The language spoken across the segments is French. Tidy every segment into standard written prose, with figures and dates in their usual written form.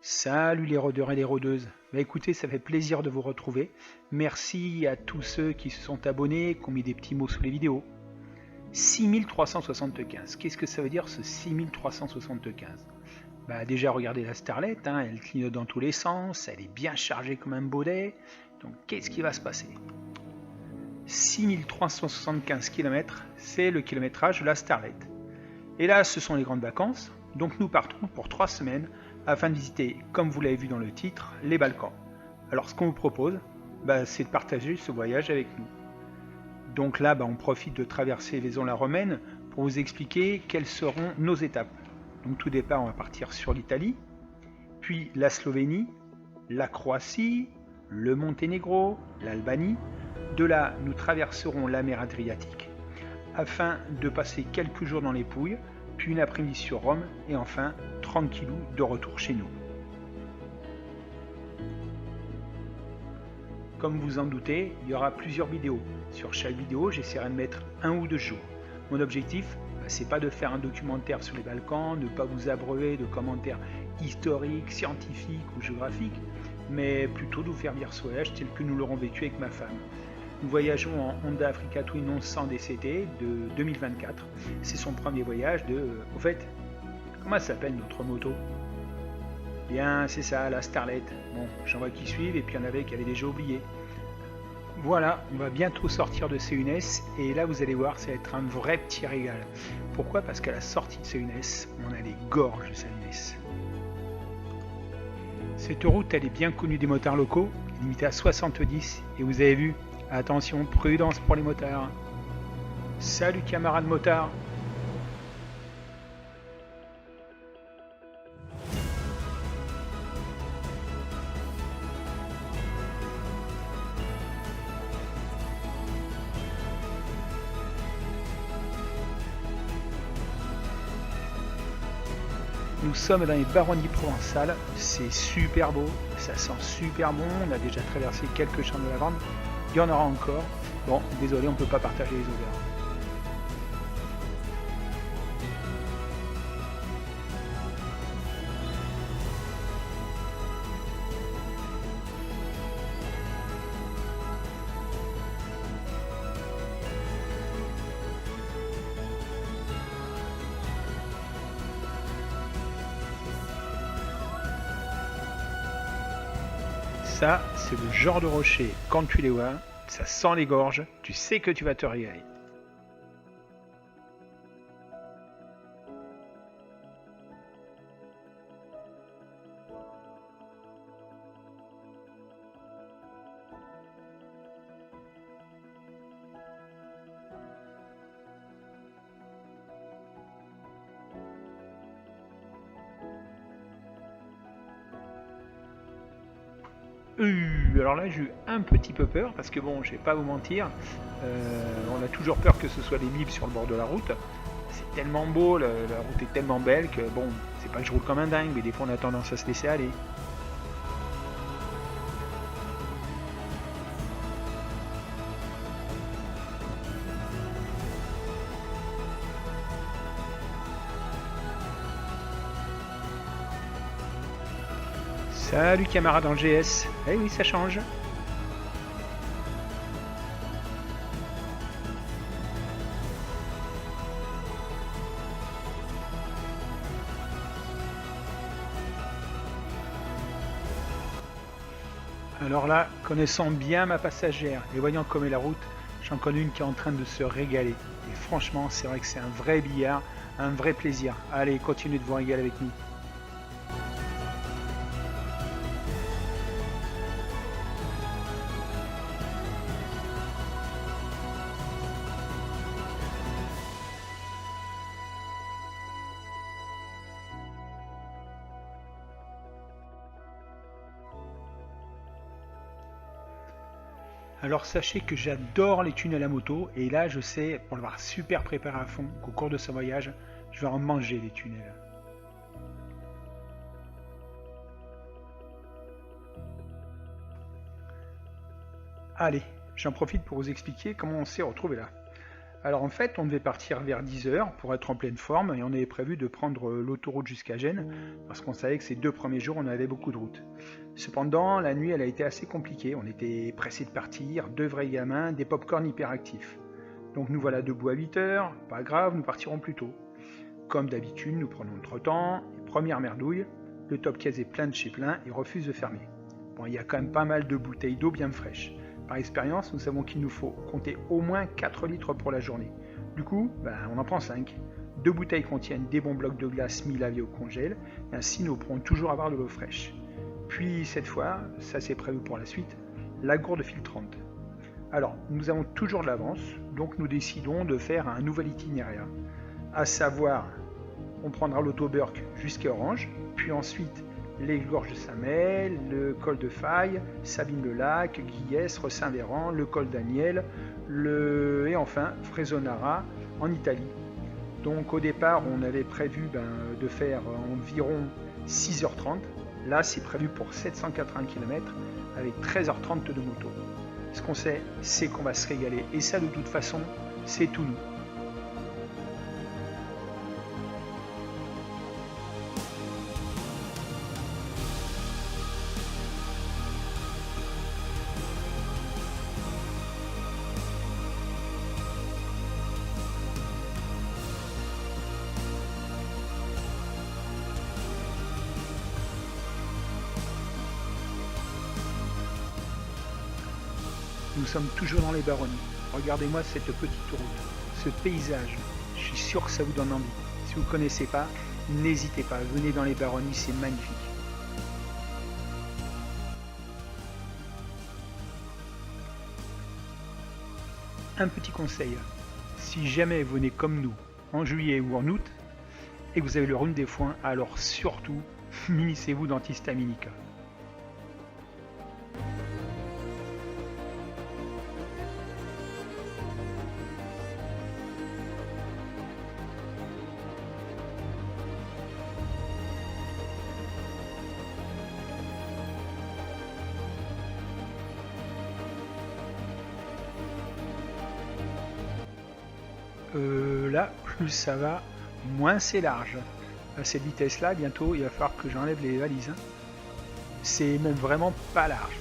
Salut les rôdeurs et les rôdeuses. Écoutez, ça fait plaisir de vous retrouver. Merci à tous ceux qui se sont abonnés, qui ont mis des petits mots sous les vidéos. 6375. Qu'est-ce que ça veut dire ce 6375? Déjà regardez la Starlet, elle clignote dans tous les sens, elle est bien chargée comme un baudet. Donc qu'est-ce qui va se passer? 6375 km, c'est le kilométrage de la Starlet. Et là, ce sont les grandes vacances, donc nous partons pour 3 semaines afin de visiter, comme vous l'avez vu dans le titre, les Balkans. Alors ce qu'on vous propose, c'est de partager ce voyage avec nous. Donc là, on profite de traverser les zones romaines pour vous expliquer quelles seront nos étapes. Donc tout départ, on va partir sur l'Italie, puis la Slovénie, la Croatie, le Monténégro, l'Albanie. De là, nous traverserons la mer Adriatique afin de passer quelques jours dans les Pouilles, puis une après-midi sur Rome, et enfin, tranquillou, de retour chez nous. Comme vous en doutez, il y aura plusieurs vidéos. Sur chaque vidéo, j'essaierai de mettre 1 ou 2 jours. Mon objectif, c'est pas de faire un documentaire sur les Balkans, ne pas vous abreuver de commentaires historiques, scientifiques ou géographiques, mais plutôt de vous faire vivre ce voyage tel que nous l'aurons vécu avec ma femme. Nous voyageons en Honda Africa Twin 1100 DCT de 2024. C'est son premier voyage de... Au fait, comment s'appelle notre moto? Bien, c'est ça, la Starlet. Bon, j'en vois qui suivent et puis il y en avait qui avaient déjà oublié. Voilà, on va bientôt sortir de C1S et là vous allez voir, ça va être un vrai petit régal. Pourquoi? Parce qu'à la sortie de C1S, on a les gorges de C1S. Cette route, elle est bien connue des motards locaux, limitée à 70 et vous avez vu, attention, prudence pour les motards. Salut camarades motards. Nous sommes dans les baronnies provençales, c'est super beau, ça sent super bon, on a déjà traversé quelques champs de lavande, il y en aura encore. Bon, désolé, on ne peut pas partager les odeurs. Ça, c'est le genre de rocher, quand tu les vois, ça sent les gorges, tu sais que tu vas te régaler. Alors là, j'ai eu un petit peu peur parce que bon, je vais pas vous mentir, on a toujours peur que ce soit des mips sur le bord de la route. C'est tellement beau, la route est tellement belle que bon, c'est pas que je roule comme un dingue, mais des fois on a tendance à se laisser aller. Salut camarade en GS. Eh oui, ça change. Alors là, connaissant bien ma passagère et voyant comme est la route, j'en connais une qui est en train de se régaler. Et franchement, c'est vrai que c'est un vrai billard, un vrai plaisir. Allez, continuez de vous régaler avec nous. Alors sachez que j'adore les tunnels à moto et là je sais, pour l'avoir super préparé à fond, qu'au cours de ce voyage, je vais en manger les tunnels. Allez, j'en profite pour vous expliquer comment on s'est retrouvé là. Alors en fait, on devait partir vers 10 heures pour être en pleine forme et on avait prévu de prendre l'autoroute jusqu'à Gênes parce qu'on savait que ces 2 premiers jours, on avait beaucoup de route. Cependant, la nuit, elle a été assez compliquée. On était pressés de partir, 2 vrais gamins, des pop-corn hyperactifs. Donc nous voilà debout à 8 heures, pas grave, nous partirons plus tôt. Comme d'habitude, nous prenons notre temps, et première merdouille, le top case est plein de chez plein et refuse de fermer. Bon, il y a quand même pas mal de bouteilles d'eau bien fraîches. Par expérience, nous savons qu'il nous faut compter au moins 4 litres pour la journée. Du coup, on en prend 5. 2 bouteilles contiennent des bons blocs de glace mis lavés au congèle, et ainsi nous pourrons toujours avoir de l'eau fraîche. Puis cette fois, ça c'est prévu pour la suite, la gourde filtrante. Alors, nous avons toujours de l'avance, donc nous décidons de faire un nouvel itinéraire. À savoir, on prendra l'autoburk jusqu'à Orange, puis ensuite les gorges de Saint-Mel, le col de Faye, Sabine-le-Lac, Guillès, Saint-Véran, le col d'Aniel, et enfin Fresonara en Italie. Donc au départ, on avait prévu de faire environ 6h30. Là, c'est prévu pour 780 km avec 13h30 de moto. Ce qu'on sait, c'est qu'on va se régaler. Et ça, de toute façon, c'est tout nous. Nous sommes toujours dans les Baronnies. Regardez-moi cette petite route, ce paysage. Je suis sûr que ça vous donne envie. Si vous ne connaissez pas, n'hésitez pas, venez dans les Baronnies, c'est magnifique. Un petit conseil, si jamais vous venez comme nous, en juillet ou en août, et que vous avez le rhume des foins, alors surtout, munissez-vous d'antihistaminica. Là, plus ça va, moins c'est large. À cette vitesse-là, bientôt, il va falloir que j'enlève les valises. C'est même vraiment pas large.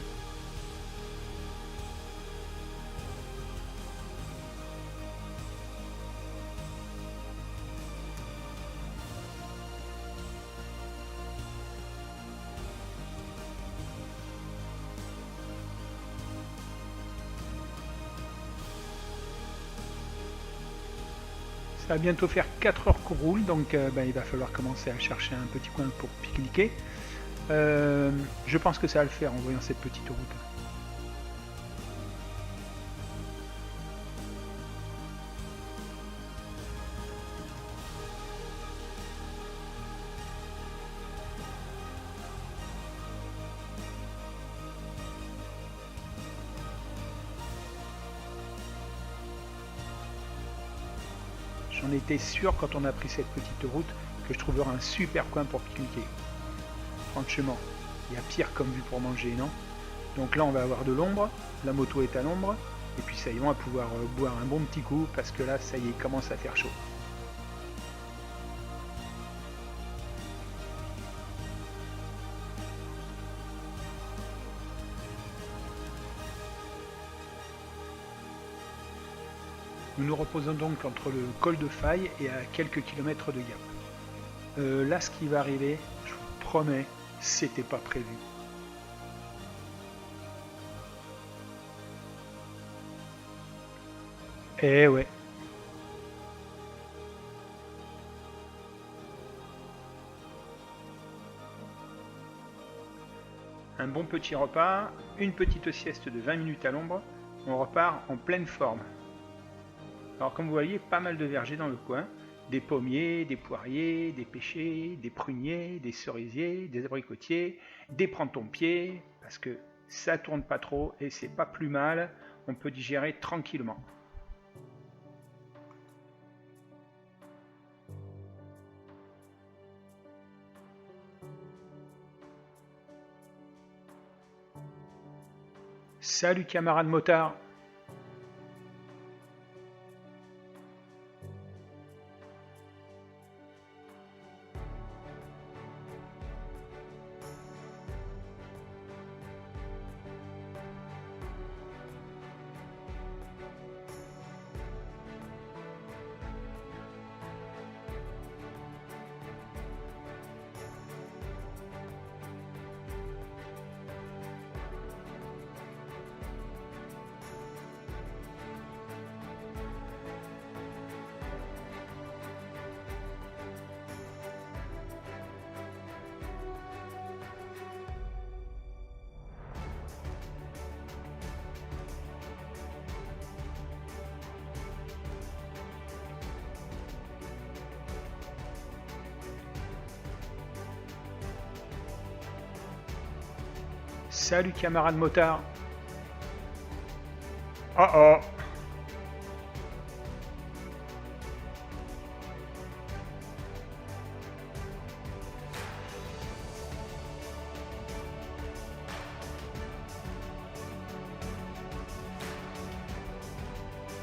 Ça va bientôt faire 4 heures qu'on roule, donc il va falloir commencer à chercher un petit coin pour pique-niquer. Je pense que ça va le faire en voyant cette petite route. J'en étais sûr quand on a pris cette petite route que je trouverais un super coin pour pique-niquer. Franchement, il y a pire comme vue pour manger, non? Donc là on va avoir de l'ombre, la moto est à l'ombre, et puis ça y est, on va pouvoir boire un bon petit coup parce que là ça y est, il commence à faire chaud. Nous nous reposons donc entre le col de Faye et à quelques kilomètres de Gap. Là ce qui va arriver, je vous promets, c'était pas prévu. Eh ouais. Un bon petit repas, une petite sieste de 20 minutes à l'ombre, on repart en pleine forme. Alors comme vous voyez, pas mal de vergers dans le coin, des pommiers, des poiriers, des pêchers, des pruniers, des cerisiers, des abricotiers, des prends-ton-pied, parce que ça tourne pas trop et c'est pas plus mal, on peut digérer tranquillement. Salut camarades motards! Salut camarade motard. Oh oh.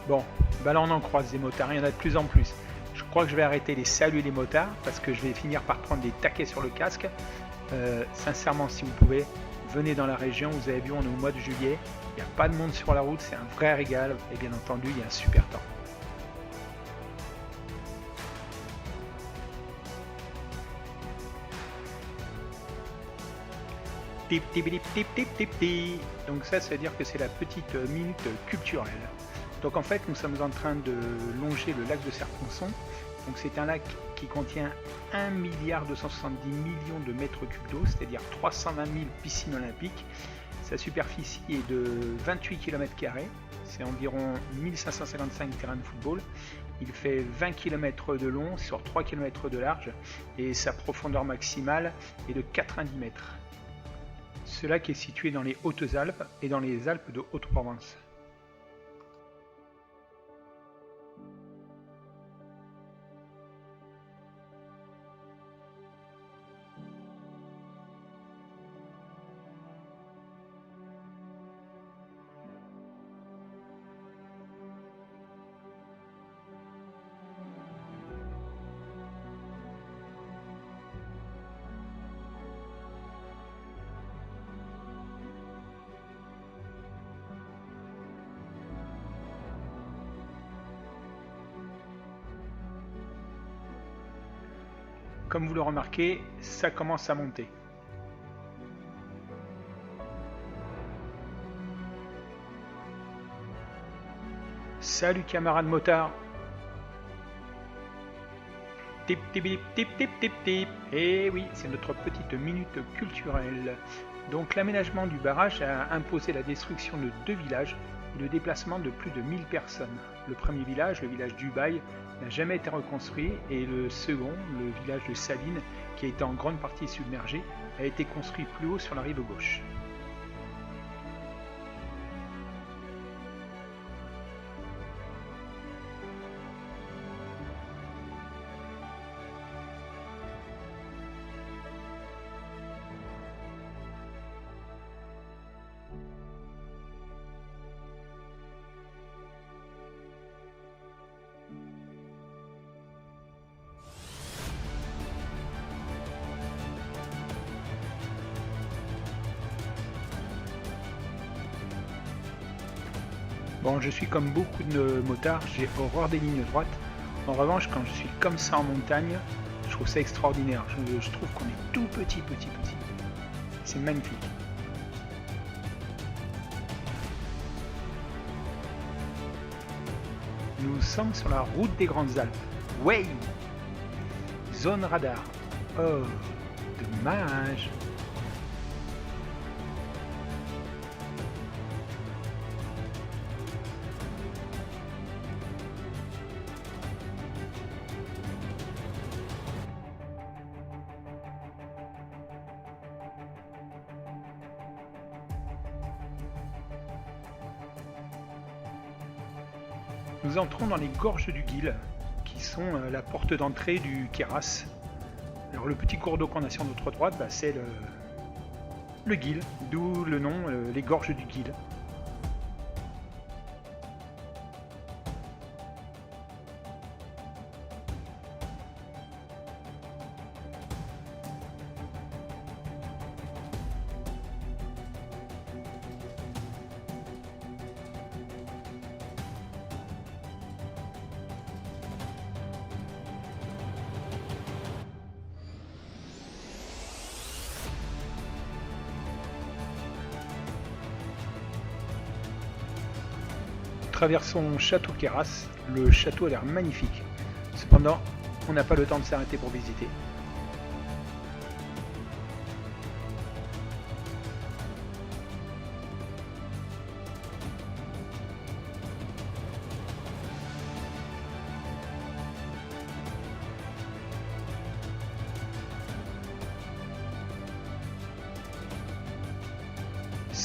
Bon, bah là on en croise des motards, il y en a de plus en plus. Je crois que je vais arrêter les saluts les motards parce que je vais finir par prendre des taquets sur le casque. Sincèrement, si vous pouvez, venez dans la région. Vous avez vu, on est au mois de juillet. Il n'y a pas de monde sur la route, c'est un vrai régal. Et bien entendu, il y a un super temps. Tip, tip, tip, tip, tip, tip, tip. Donc ça veut dire que c'est la petite minute culturelle. Donc en fait, nous sommes en train de longer le lac de Serponçon. Donc c'est un lac qui contient 1 270 millions de mètres cubes d'eau, c'est-à-dire 320 000 piscines olympiques. Sa superficie est de 28 km², c'est environ 1555 terrains de football. Il fait 20 km de long sur 3 km de large et sa profondeur maximale est de 90 mètres. Ce lac est situé dans les Hautes-Alpes et dans les Alpes de Haute-Provence. Comme vous le remarquez, ça commence à monter. Salut camarade motard. Tip tip tip tip tip tip tip. Et oui, c'est notre petite minute culturelle. Donc l'aménagement du barrage a imposé la destruction de 2 villages et le déplacement de plus de 1000 personnes. Le premier village, le village d'Ubaye, n'a jamais été reconstruit et le second, le village de Saline, qui a été en grande partie submergé, a été construit plus haut sur la rive gauche. Bon, je suis comme beaucoup de motards, j'ai horreur des lignes droites. En revanche, quand je suis comme ça en montagne, je trouve ça extraordinaire. Je trouve qu'on est tout petit. C'est magnifique. Nous sommes sur la route des Grandes Alpes. Ouais! Zone radar. Oh, dommage. Nous entrons dans les gorges du Guil, qui sont la porte d'entrée du Queyras. Alors le petit cours d'eau qu'on a sur notre droite, c'est le Guil, d'où le nom, les gorges du Guil. Traversons Château Queyras, le château a l'air magnifique. Cependant, on n'a pas le temps de s'arrêter pour visiter.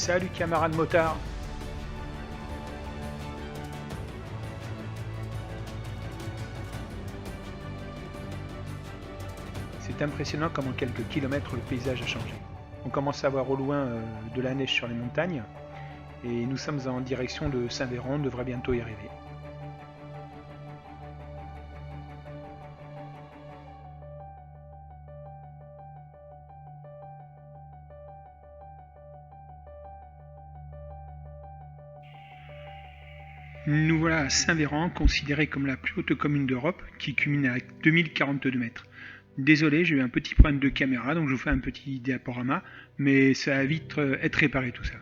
Salut camarades motards. C'est impressionnant comme en quelques kilomètres le paysage a changé. On commence à voir au loin de la neige sur les montagnes et nous sommes en direction de Saint-Véran, on devrait bientôt y arriver. Nous voilà à Saint-Véran, considéré comme la plus haute commune d'Europe, qui culmine à 2042 mètres. Désolé, j'ai eu un petit problème de caméra, donc je vous fais un petit diaporama, mais ça va vite être réparé tout ça.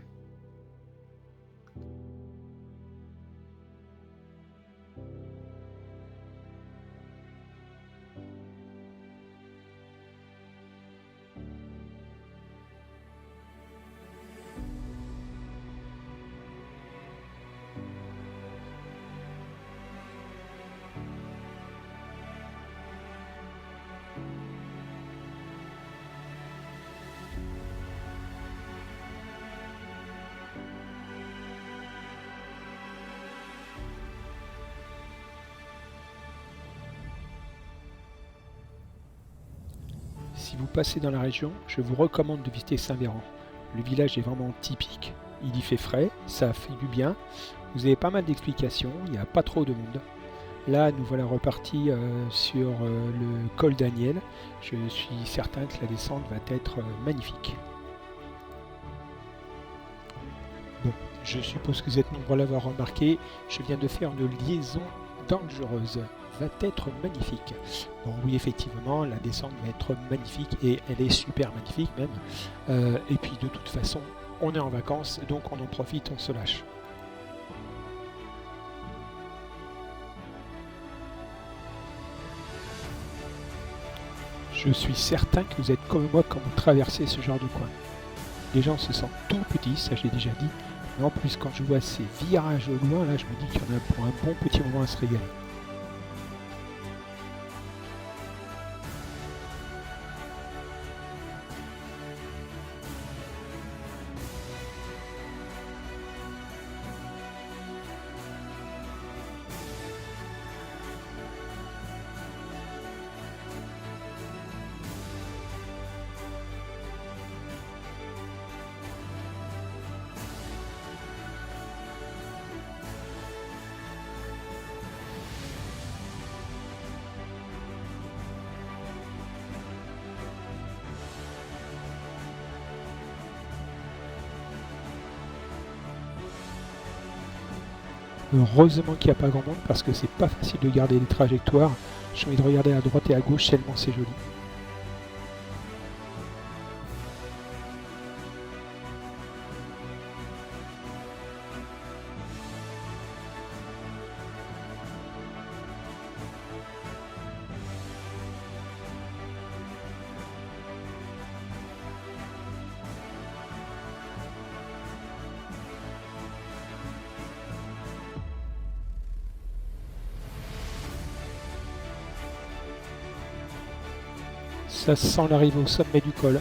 Si vous passez dans la région, je vous recommande de visiter Saint-Véran. Le village est vraiment typique. Il y fait frais, ça fait du bien. Vous avez pas mal d'explications, il n'y a pas trop de monde. Là, nous voilà repartis sur le col Daniel. Je suis certain que la descente va être magnifique. Bon, je suppose que vous êtes nombreux à l'avoir remarqué. Je viens de faire une liaison dangereuse. Va être magnifique. Bon oui, effectivement, la descente va être magnifique et elle est super magnifique même. Et puis de toute façon, on est en vacances, donc on en profite, on se lâche. Je suis certain que vous êtes comme moi quand vous traversez ce genre de coin. Les gens se sentent tout petits, ça j'ai déjà dit, mais en plus quand je vois ces virages au loin, là je me dis qu'il y en a pour un bon petit moment à se régaler. Heureusement qu'il n'y a pas grand monde parce que c'est pas facile de garder les trajectoires. J'ai envie de regarder à droite et à gauche tellement c'est joli. Ça sent l'arrivée au sommet du col.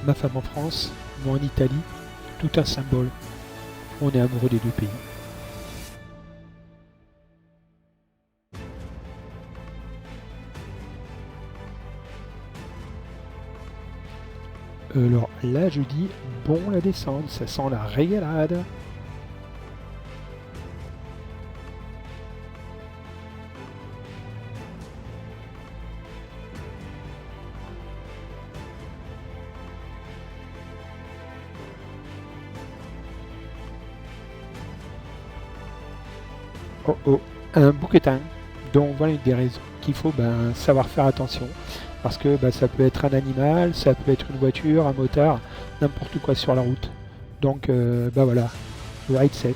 Ma femme en France, moi en Italie, tout un symbole. On est amoureux des deux pays. Alors là je dis bon la descente, ça sent la régalade. Oh oh, un bouquetin. Donc voilà une des raisons qu'il faut savoir faire attention. Parce que ça peut être un animal, ça peut être une voiture, un motard, n'importe quoi sur la route. Donc bah voilà, ride safe.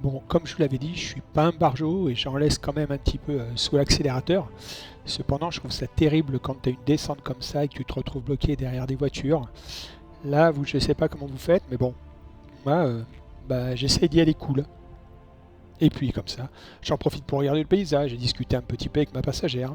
Bon, comme je vous l'avais dit, je suis pas un barjot et j'en laisse quand même un petit peu sous l'accélérateur. Cependant, je trouve ça terrible quand tu as une descente comme ça et que tu te retrouves bloqué derrière des voitures. Là, je sais pas comment vous faites, mais bon, moi, bah, j'essaie d'y aller cool. Et puis comme ça, j'en profite pour regarder le paysage et discuter un petit peu avec ma passagère.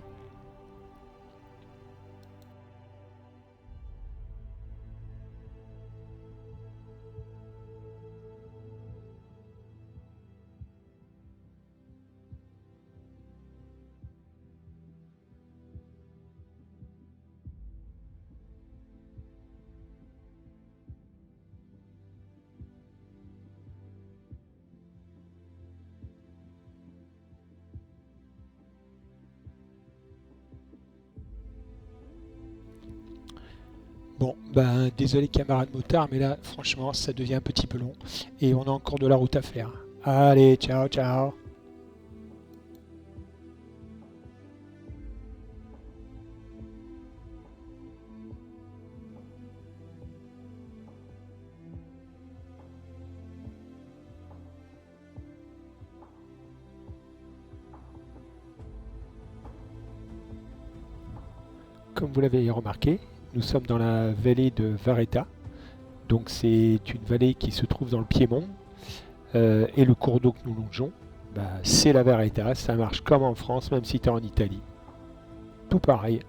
Bon, ben désolé camarade motard, mais là, franchement, ça devient un petit peu long et on a encore de la route à faire. Allez, ciao, ciao. Comme vous l'avez remarqué, nous sommes dans la vallée de Vareta. Donc c'est une vallée qui se trouve dans le Piémont. Et le cours d'eau que nous longeons, bah, c'est la Vareta. Ça marche comme en France, même si tu es en Italie. Tout pareil.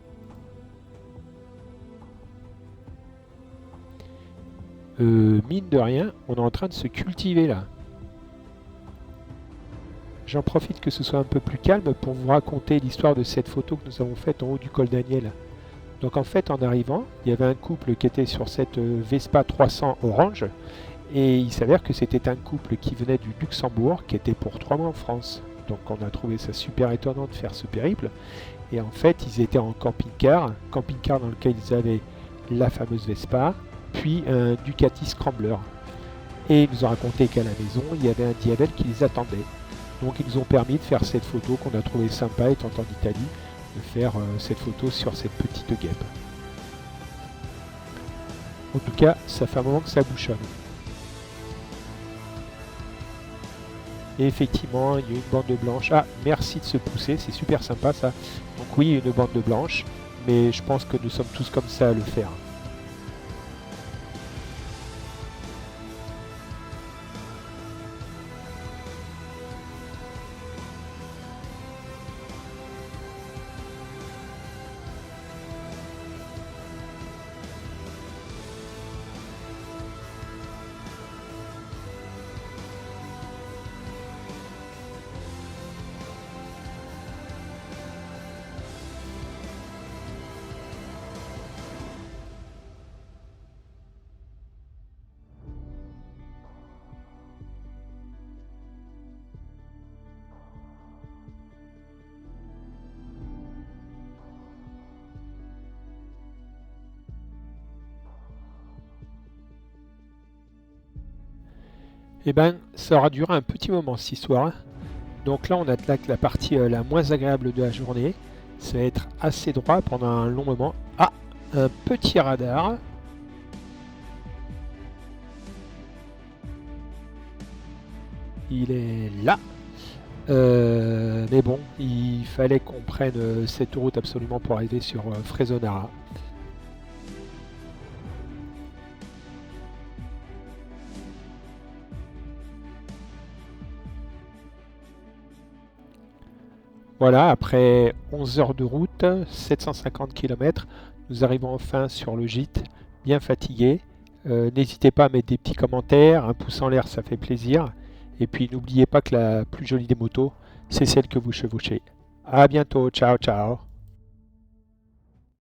Mine de rien, on est en train de se cultiver là. J'en profite que ce soit un peu plus calme pour vous raconter l'histoire de cette photo que nous avons faite en haut du col Daniel. Donc en fait, en arrivant, il y avait un couple qui était sur cette Vespa 300 orange. Et il s'avère que c'était un couple qui venait du Luxembourg, qui était pour 3 mois en France. Donc on a trouvé ça super étonnant de faire ce périple. Et en fait, ils étaient en camping-car dans lequel ils avaient la fameuse Vespa, puis un Ducati Scrambler. Et ils nous ont raconté qu'à la maison, il y avait un Diabel qui les attendait. Donc ils nous ont permis de faire cette photo qu'on a trouvée sympa étant en Italie, de faire cette photo sur cette petite guêpe. En tout cas, ça fait un moment que ça bouchonne. Et effectivement, il y a une bande blanche. Ah, merci de se pousser, c'est super sympa ça. Donc oui, il y a une bande blanche, mais je pense que nous sommes tous comme ça à le faire. Eh ben, ça aura duré un petit moment cette histoire. Donc là, on attaque la partie la moins agréable de la journée. Ça va être assez droit pendant un long moment. Ah, un petit radar. Il est là. Mais bon, il fallait qu'on prenne cette route absolument pour arriver sur Frezonara. Voilà, après 11 heures de route, 750 km, nous arrivons enfin sur le gîte, bien fatigué. N'hésitez pas à mettre des petits commentaires, un pouce en l'air, ça fait plaisir. Et puis n'oubliez pas que la plus jolie des motos, c'est celle que vous chevauchez. À bientôt, ciao ciao.